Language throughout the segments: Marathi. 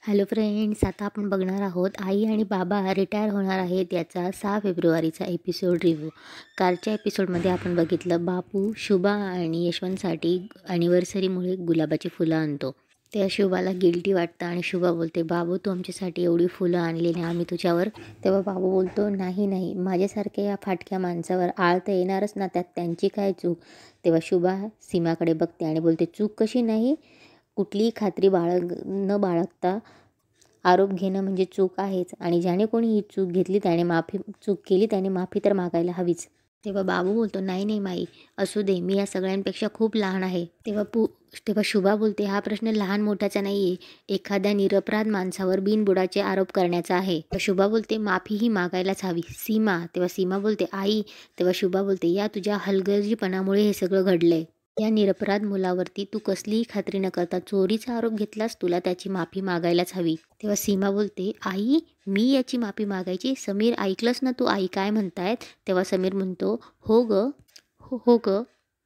हॅलो फ्रेंड्स, आता आपण बघणार आहोत आई आणि बाबा रिटायर होणार आहेत याचा 6 फेब्रुवारीचा एपिसोड रिव्ह्यू. कालच्या एपिसोडमध्ये आपण बघितलं बापू शुभा आणि यशवंतसाठी ॲनिव्हर्सरीमुळे गुलाबाची फुलं आणतो. त्या शुभाला गिल्टी वाटतं आणि शुभा बोलते, बाबू तू आमच्यासाठी एवढी फुलं आणली आणि आम्ही तुझ्यावर. तेव्हा बाबू बोलतो, नाही नाही, माझ्यासारख्या या फाटक्या माणसावर आळ तर येणारच ना, त्यात त्यांची काय चूक. तेव्हा शुभा सीमाकडे बघते आणि बोलते, चूक कशी नाही, कुठलीही खात्री न बाळगता आरोप घेणं म्हणजे चूक आहेच आणि ज्याने कोणी ही चूक केली त्याने माफी तर मागायला हवीच. तेव्हा बाबू बोलतो, नाही नाही माई, असू दे, मी या सगळ्यांपेक्षा खूप लहान आहे. तेव्हा शुभा बोलते, हा प्रश्न लहान मोठ्याचा नाही आहे, एखाद्या निरपराध माणसावर बिनबुडाचे आरोप करण्याचा आहे. शुभा बोलते, माफी ही मागायलाच हवी. तेव्हा सीमा बोलते, आई. तेव्हा शुभा बोलते, या तुझ्या हलगर्जीपणामुळे हे सगळं घडलंय. या निरपराध मुलावरती तू कसलीही खात्री न करता चोरीचा आरोप घेतलास, तुला त्याची माफी मागायलाच हवी. तेव्हा सीमा बोलते, आई, मी याची माफी मागायची? समीर, ऐकलंस ना तू आई काय म्हणतायत? तेव्हा समीर म्हणतो, हो ग, हो ग,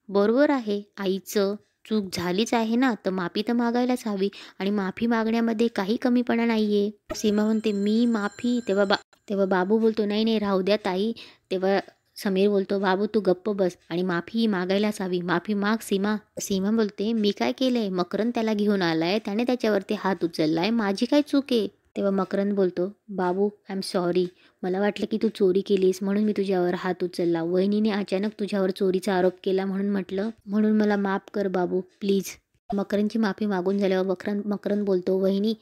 बरोबर आहे, आईचं चूक झालीच आहे ना, तर माफी तर मागायलाच हवी आणि माफी मागण्यामध्ये काही कमीपणा नाही आहे. सीमा म्हणते, मी माफी. तेव्हा बाबू बोलतो, नाही नाही, राहू द्या ताई. तेव्हा समीर बोलतो, बाबू तू गप्प बस आणि माफी ही मागायलाच हवी, माफी माग सीमा. सीमा बोलते, मी काय केलंय? मकरंद त्याला घेऊन आलाय, त्याने त्याच्यावरती हात उचललाय, माझी काय चूक आहे? तेव्हा मकरंद बोलतो, बाबू आय एम सॉरी, मला वाटलं की तू चोरी केलीस म्हणून मी तुझ्यावर हात उचलला. वहिनीने अचानक तुझ्यावर चोरीचा आरोप केला म्हणून मला माफ कर बाबू, प्लीज. मकरंदची माफी मागून झाल्यावर मकरंद बोलतो, वहिनी.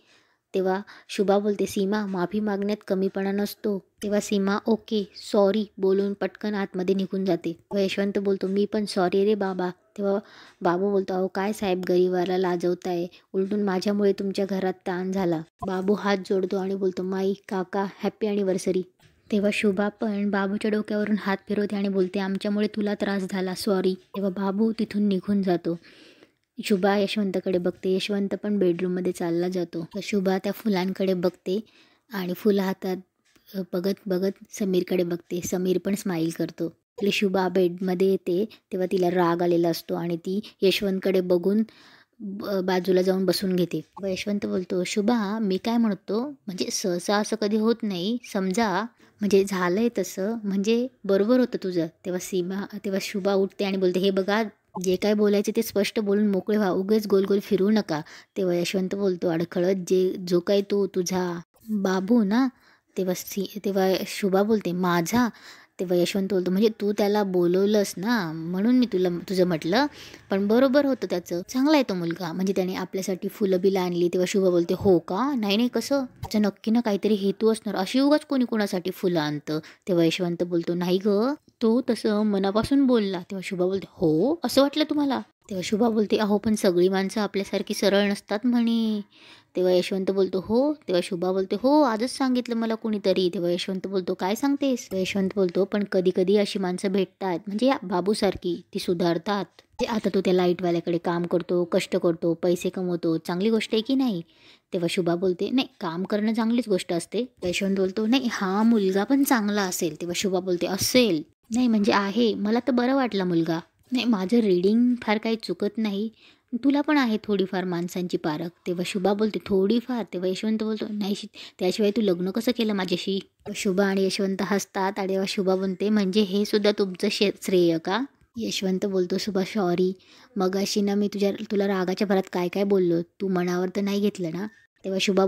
तेव्हा शुभा बोलते, सीमा, माफी मागण्यात कमीपणा नसतो. तेव्हा सीमा ओके सॉरी बोलून पटकन आतमध्ये निघून जाते. तेव्हा यशवंत बोलतो, मी पण सॉरी रे बाबा. तेव्हा बाबू बोलतो, अहो काय साहेब, गरीबाला लाजवताय, उलटून माझ्यामुळे तुमच्या घरात ताण झाला. बाबू हात जोडतो आणि बोलतो, माई, काका, हॅपी ॲनिव्हर्सरी. तेव्हा शुभा पण बाबूच्या डोक्यावरून हात फिरवते आणि बोलते, आमच्यामुळे तुला त्रास झाला, सॉरी. तेव्हा बाबू तिथून निघून जातो. शुभा यशवंतकडे बघते, यशवंत पण बेडरूममध्ये चालला जातो. तर शुभा त्या फुलांकडे बघते आणि फुलं हातात बघत बघत समीरकडे बघते. समीर पण स्माईल करतो. आपली शुभा बेडमध्ये येते तेव्हा तिला राग आलेला असतो आणि ती यशवंतकडे बघून बाजूला जाऊन बसून घेते. यशवंत बोलतो, शुभा, मी काय म्हणतो, म्हणजे सहसा असं कधी होत नाही, समजा म्हणजे झालंय तसं, म्हणजे बरोबर होतं तुझं. तेव्हा शुभा उठते आणि बोलते, हे बघा, जे काय बोलायचे ते स्पष्ट बोलून मोकळे व्हा, उगेच गोल गोल फिरू नका. तेव्हा यशवंत बोलतो, अडखळत, जो काही तू तुझा बाबू ना. तेव्हा शुभा बोलते, माझा. तेव्हा यशवंत बोलतो, म्हणजे तू त्याला बोलवलंस ना, म्हणून मी तुझं म्हटलं, पण बरोबर होतं त्याचं, चांगला आहे तो मुलगा, म्हणजे त्याने आपल्यासाठी फुलं बिलं आणली. तेव्हा शुभा बोलते, हो का, नाही नाही, कसं, त्याचं नक्की ना काहीतरी हेतू असणार, अशी उगाच कोणी कोणासाठी फुलं आणतं. तेव्हा यशवंत बोलतो, नाही ग, तो तसं मनापासून बोलला. तेव्हा शुभा बोलते, हो, असं वाटलं तुम्हाला? तेव्हा शुभा बोलते, अहो पण सगळी माणसं आपल्यासारखी सरळ नसतात म्हणे. तेव्हा यशवंत बोलतो, हो. तेव्हा शुभा बोलते, हो, आजच सांगितलं मला कुणीतरी. तेव्हा यशवंत बोलतो, काय सांगतेस? यशवंत बोलतो, पण कधी कधी अशी माणसं भेटतात, म्हणजे या बाबूसारखी, ती सुधारतात. आता तो त्या लाईटवाल्याकडे काम करतो, कष्ट करतो, पैसे कमवतो, चांगली गोष्ट आहे की नाही? तेव्हा शुभा बोलते, नाही, काम करणं चांगलीच गोष्ट असते. यशवंत बोलतो, नाही, हा मुलगा पण चांगला असेल. तेव्हा शुभा बोलते, असेल नाही म्हणजे आहे, मला तर बरं वाटला मुलगा. नाही, माझं रीडिंग फार काही चुकत नाही, तुला पण आहे थोडीफार माणसांची पारख. तेव्हा शुभा बोलते, थोडीफार. तेव्हा यशवंत बोलतो, नाही, त्याशिवाय तू लग्न कसं केलं माझ्याशी? शुभा आणि यशवंत हसतात आणि तेव्हा शुभा बोलते, म्हणजे हे सुद्धा तुमचं श्रेय का? यशवंत बोलतो, शुभा सॉरी, मगाशी ना मी तुला रागाच्या भरात काय काय बोललो, तू मनावर तर नाही घेतलं ना? तेव्हा शुभा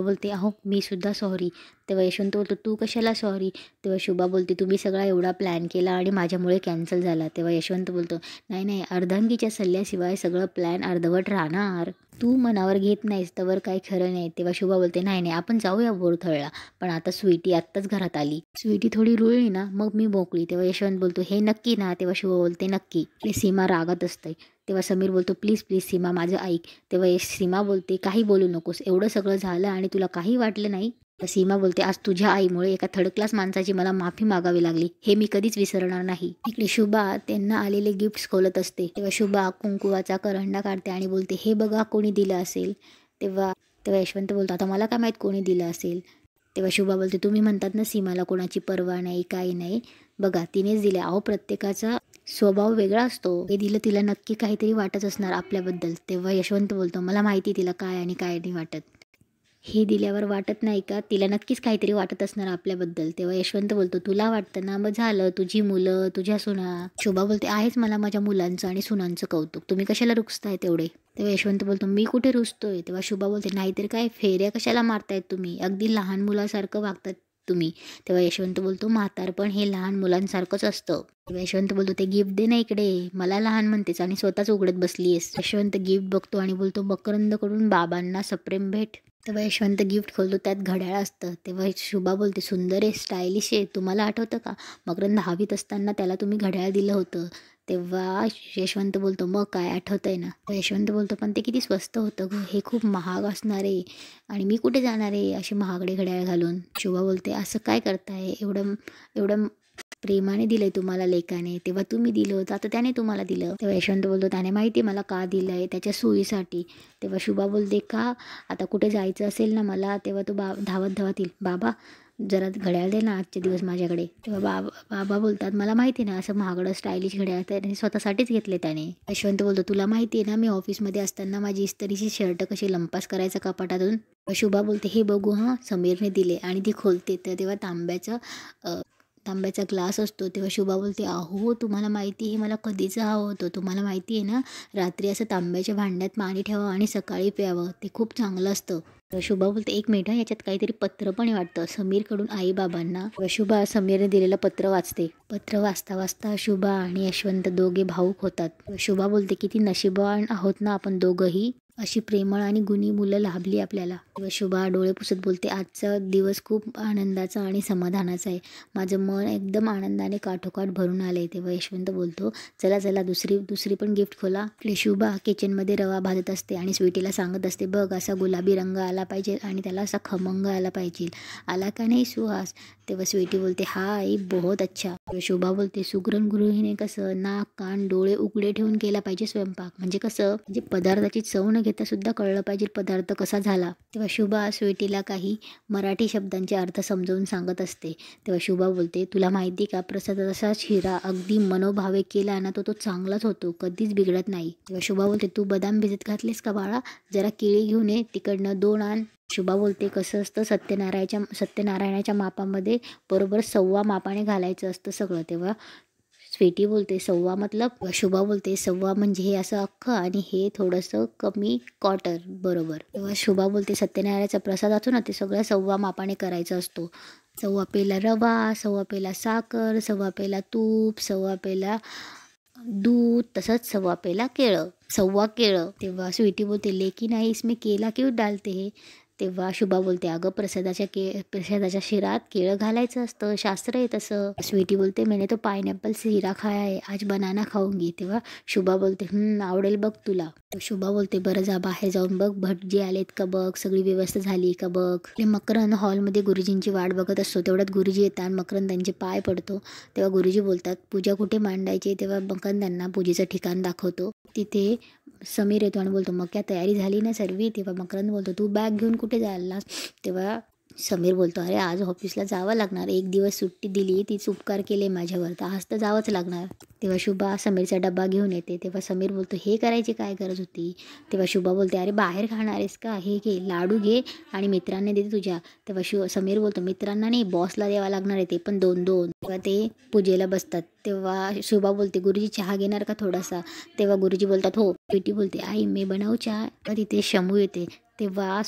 बोलते, अहो मी सुद्धा सॉरी. तेव्हा यशवंत बोलतो, तू कशाला सॉरी? तेव्हा शुभा बोलते, तुम्ही सगळा एवढा प्लॅन केला आणि माझ्यामुळे कॅन्सल झाला. तेव्हा यशवंत बोलतो, नाही नाही, अर्धांगीच्या सल्ल्याशिवाय सगळं प्लॅन अर्धवट राहणार, तू मनावर घेत नाहीस तवर काही खरं नाही. तेव्हा शुभा बोलते, नाही नाही, आपण जाऊया बोरथळला, पण आता स्वीटी आत्ताच घरात आली, स्वीटी थोडी रुळली ना, मग मी मोकळी. तेव्हा यशवंत बोलतो, हे नक्की ना? तेव्हा शुभा बोलते, नक्की. आणि सीमा रागात असते. तेव्हा समीर बोलतो, प्लीज प्लीज सीमा, माझं ऐक. तेव्हा सीमा बोलते, काही बोलू नकोस, एवढं सगळं झालं आणि तुला काही वाटलं नाही? सीमा बोलते, आज तुझ्या आईमुळे एका थर्ड क्लास माणसाची मला माफी मागावी लागली, हे मी कधीच विसरणार नाही. इकडे शुभा त्यांना आलेले गिफ्ट्स खोलत असते. तेव्हा शुभा कुंकुवाचा करंडा काढते आणि बोलते, हे बघा कोणी दिलं असेल. तेव्हा तेव्हा यशवंत बोलतो, आता मला काय माहीत कोणी दिलं असेल. तेव्हा शुभा बोलते, तुम्ही म्हणतात ना सीमाला कोणाची पर्वा नाही, काही नाही, बघा तिनेच दिले. अहो प्रत्येकाचा स्वभाव वेगळा असतो, हे दिलं, तिला नक्की काहीतरी वाटत असणार आपल्याबद्दल. तेव्हा यशवंत बोलतो, मला माहिती तिला काय आणि काय नाही वाटत. हे दिल्यावर वाटत नाही का तिला नक्कीच काहीतरी वाटत असणार आपल्याबद्दल. तेव्हा यशवंत बोलतो तुला वाटतं ना, मग झालं, तुझी मुलं, तुझ्या सुना. शुभा बोलते आहेच मला माझ्या मुलांचं आणि सुनांचं कौतुक, तुम्ही कशाला रुसताय तेवढे. तेव्हा यशवंत बोलतो मी कुठे रुसतोय. तेव्हा शुभा बोलते नाहीतर काय, फेऱ्या कशाला मारतायत तुम्ही, अगदी लहान मुलासारखं वागतात तुम्ही. तेव्हा यशवंत बोलतो म्हातारपण हे लहान मुलांसारखंच असतं. तेव्हा यशवंत बोलतो ते गिफ्ट दे ना इकडे, मला लहान म्हणतेच आणि स्वतःच उघडत बसलीयस. यशवंत गिफ्ट बघतो आणि बोलतो मकरंदकडून बाबांना सप्रेम भेट. तेव्हा यशवंत गिफ्ट खोलतो, त्यात घड्याळ असतं. तेव्हा शुभा बोलते सुंदर आहे, स्टायलिश आहे, तुम्हाला आठवतं का मकरंद 10वीत असताना त्याला तुम्ही घड्याळ दिलं होतं. तेव्हा यशवंत बोलतो मग काय आठवतंय ना. यशवंत बोलतो पण ते किती स्वस्त होतं गं, हे खूप महाग असणार आहे आणि मी कुठे जाणार आहे असे महागडे घड्याळ घालून. शुभा बोलते असं काय करताय, एवढं एवढं प्रेमाने दिलंय तुम्हाला लेकाने, तेव्हा तुम्ही दिलं होतं, आता त्याने तुम्हाला दिलं. तेव्हा यशवंत बोलतो त्याने माहिती आहे मला का दिलंय, त्याच्या सोयीसाठी. तेव्हा शुभा बोलते का, आता कुठे जायचं असेल ना मला, तेव्हा तो धावत धावत येईल, बाबा जरा घड्याळ दे ना आजचे दिवस माझ्याकडे. तेव्हा बाबा बोलतात मला माहिती ना असं महागडं स्टायलिश घड्याळ त्याने स्वतःसाठीच घेतले त्याने. यशवंत बोलतो तुला माहिती आहे ना मी ऑफिसमध्ये असताना माझी इस्त्रीची शर्ट कशी लंपास करायचं कपाटातून. शुभा बोलते हे बघू हां, समीरने दिले आणि ती खोलते तर तेव्हा तांब्याचा ग्लास असतो. तेव्हा शुभा बोलते अहो तुम्हाला माहिती हे मला कधीच हवं होतं, तुम्हाला माहिती आहे ना रात्री असं तांब्याच्या भांड्यात पाणी ठेवावं आणि सकाळी प्यावं, ते खूप चांगलं असतं. शुभा बोलते एक मिनिट याच्यात काहीतरी पत्र पण वाटतं समीरकडून आई बाबांना. शुभा समीरने दिलेलं पत्र वाचते. पत्र वाचता वाचता शुभा आणि यशवंत दोघे भावूक होतात. शुभा बोलते किती नशिबवान आहोत ना आपण दोघंही, अशी प्रेमळ आणि गुणी मुलं लाभली आपल्याला. शुभा डोळे पुसत बोलते आजचा दिवस खूप आनंदाचा आणि समाधानाचा आहे, माझं मन एकदम आनंदाने काठोकाठ भरून आले. तेव्हा यशवंत बोलतो चला चला दुसरी पण गिफ्ट खोला. आपली शुभा किचनमध्ये रवा भाजत असते आणि स्वीटीला सांगत असते बघ असा गुलाबी रंग आला पाहिजे आणि त्याला असा खमंग आला पाहिजे, आला का नाही सुहास. तेव्हा स्वीटी बोलते हा आई बहुत अच्छा. शुभा बोलते सुगरण गृहिणी कसं नाक कान डोळे उघडे ठेवून केला पाहिजे स्वयंपाक, म्हणजे कसं म्हणजे पदार्थाची चव न घेता सुद्धा कळलं पाहिजे पदार्थ कसा झाला. तेव्हा शुभा स्वीटीला काही मराठी शब्दांचे अर्थ समजावून सांगत असते. तेव्हा शुभा बोलते तुला माहिती का प्रसादाचा शिरा अगदी मनोभावे केला ना तो चांगलाच होतो, कधीच बिघडत नाही. तेव्हा शुभा बोलते तू बदाम भिजत घातलेस का बाळा, जरा केळी घेऊन ये तिकडनं 2 आण. शुभा बोलते कसं असतं सत्यनारायणाच्या मापामध्ये बरोबर 1.25 मापाने घालायचं असतं सगळं. तेव्हा स्वीटी बोलते 1.25 मतलब. शुभा बोलते 1.25 म्हणजे हे असं अख्खं आणि हे थोडंसं कमी क्वार्टर बरोबर. तेव्हा शुभा बोलते सत्यनारायणाचा प्रसाद असतो ना ते सगळं 1.25 मापाने करायचं असतो. 1.25 पेला रवा, 1.25 पेला साखर, 1.25 पेला तूप, 1.25 पेला दूध, तसंच 1.25 पेला केळं, 1.25 केळं. तेव्हा स्वीटी बोलते लेकिन आई इसमें केला क्यों डालते है. तेव्हा शुभा बोलते अगं प्रसादाच्या शिरात केळं घालायचं असतं, शास्त्र आहे तसं. स्वीटी बोलते मैंने तो पाइनएप्पल शिरा खाया है, आज बनाना खाऊंगी. तेव्हा शुभा बोलते आवडेल बघ तुला. शुभा बोलते बरं जा बाहेर जाऊन बघ भटजी आलेत का बघ, सगळी व्यवस्था झाली का बघ. मकरंद हॉलमध्ये गुरुजींची वाट बघत असतो. तेवढ्यात गुरुजी येतात, मकरंद त्यांचे पाय पडतो. तेव्हा गुरुजी बोलतात पूजा कुठे मांडायची. तेव्हा मकरंद त्यांना पूजेचं ठिकाण दाखवतो. तिथे समीर येतो आणि बोलतो मग काय तयारी झाली ना सर्वी. तेव्हा मकरंद बोलतो तू बॅग घेऊन कुठे जायलास. तेव्हा समीर बोलतो अरे आज ऑफिसला जावं लागणार, 1 दिवस सुट्टी दिली, तीच उपकार केले माझ्यावर, तर आज तर जावंच लागणार. तेव्हा शुभा समीरचा डबा घेऊन येते. तेव्हा समीर बोलतो हे करायची काय गरज होती. तेव्हा शुभा बोलते अरे बाहेर खाणार आहेस का, हे घे लाडू घे आणि मित्रांनी देते तुझ्या. तेव्हा समीर बोलतो मित्रांना नाही बॉसला द्यावा लागणार आहे, ते पण 2-2. तेव्हा ते पूजेला बसतात. तेव्हा शुभा बोलते गुरुजी चहा घेणार का थोडासा. तेव्हा गुरुजी बोलतात हो. स्वीटी बोलते आई मी बनवू चहा. तिथे शमू येते. तेव्हा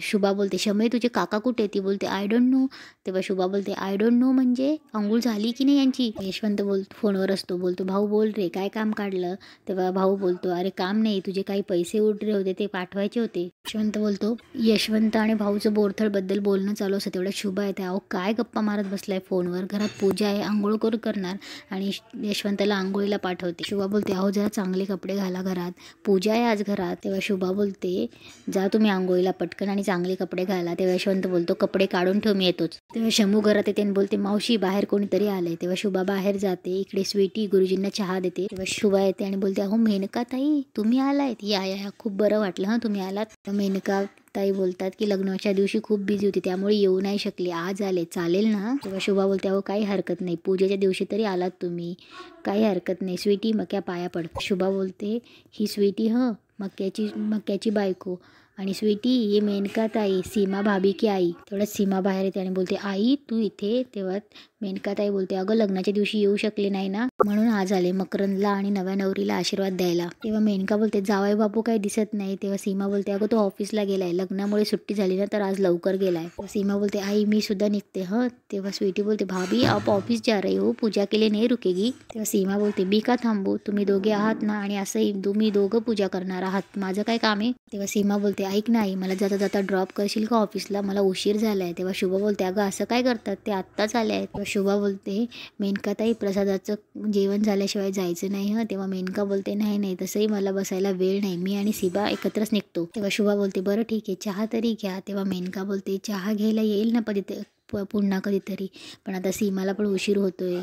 शुभा बोलते शमय तुझे काका कुठे. ती बोलते आय डोंट नो. तेव्हा शुभा बोलते आय डोंट नो म्हणजे अंघोळ झाली की नाही यांची. यशवंत फोनवर असतो, बोलतो भाऊ बोल रे काय काम काढलं. तेव्हा भाऊ बोलतो अरे काम नाही, तुझे काही पैसे उरले होते ते पाठवायचे होते. यशवंत बोलतो यशवंत आणि भाऊचं बोरथळबद्दल बोलणं चालू असतं. तेवढ्या शुभा येते अहो काय गप्पा मारत बसलाय फोनवर, घरात पूजा आहे आंघोळ करणार आणि यशवंतला आंघोळीला पाठवते. शुभा बोलते अहो जरा चांगले कपडे घाला, घरात पूजा आहे आज घरात. तेव्हा शुभा बोलते जा तुम्ही आंघोळीला पटकन आणि चांगले कपडे घाला. तेव्हा यशवंत बोलतो कपडे काढून ठेव मी येतोच. तेव्हा शमू घरात येते आणि बोलते मावशी बाहेर कोणीतरी आलंय. तेव्हा शुभा बाहेर जाते. इकडे स्वीटी गुरुजींना चहा देते. तेव्हा शुभा येते आणि बोलते अहो मेनका ताई तुम्ही आलायत, या खूप बरं वाटलं तुम्ही आलात. मेनका ताई बोलतात की लग्नाच्या दिवशी खूप बिझी होती त्यामुळे येऊ नाही शकली, आज आले चालेल ना. तेव्हा शुभा बोलते अहो काही हरकत नाही, पूजेच्या दिवशी तरी आलात तुम्ही, काही हरकत नाही. स्वीटी मक्या पाया पड. शुभा बोलते ही स्वीटी मक्याची बायको आणि स्वीटी ये मेनकाताई सीमा भाभी की आई. तेवढ्यात सीमा बाहेर येते आणि बोलते आई तू इथे. तेव्हा मेनकाताई बोलते अगं लग्नाच्या दिवशी येऊ शकले नाही ना म्हणून आज आले मकरंदला आणि नव्या नवरीला आशीर्वाद द्यायला. तेव्हा मेनका बोलते जावई बापू काही दिसत नाही. तेव्हा सीमा बोलते अगं तो ऑफिसला गेलाय, लग्नामुळे सुट्टी झाली ना तर आज लवकर गेलाय. सीमा बोलते आई मी सुद्धा निघते हं. तेव्हा स्वीटी बोलते भाभी आप ऑफिस जा रही हो, पूजा के लिए नहीं रुकेगी. तेव्हा सीमा बोलते मी का थांबू, तुम्ही दोघे आहात ना आणि असंही तुम्ही दोघं पूजा करणार आहात, माझं काय काम आहे. तेव्हा सीमा बोलते ऐक नाही मला जाता जाता ड्रॉप करशील का ऑफिसला, मला उशीर झालाय. तेव्हा शुभा बोलते अगं असं काय करतात, ते आत्ताच आले आहेत. तेव्हा शुभा बोलते मेनकाताई प्रसादाचं जेवण झाल्याशिवाय जायचं नाही हं. तेव्हा मेनका बोलते नाही नाही तसंही मला बसायला वेळ नाही, मी आणि सीबा एकत्रच निघतो. तेव्हा शुभा बोलते बरं ठीक आहे चहा तरी घ्या. तेव्हा मेनका बोलते चहा घ्यायला येईल ना पुन्हा कधीतरी, पण आता सीमाला पण उशीर होतोय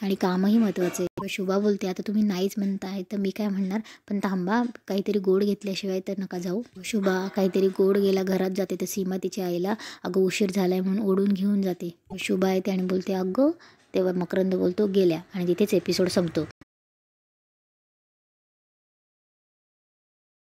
आणि कामही महत्त्वाचं आहे. शुभा बोलते आता तुम्ही नाहीच म्हणताय तर मी काय म्हणणार, पण थांबा काहीतरी गोड घेतल्याशिवाय तर नका जाऊ. शुभा काहीतरी गोड गेला घरात जाते तर सीमा तिच्या आईला अगं उशीर झालाय म्हणून ओढून घेऊन जाते. शुभा येते आणि बोलते अगं. तेव्हा मकरंद बोलतो गेल्या आणि तिथेच एपिसोड संपतो.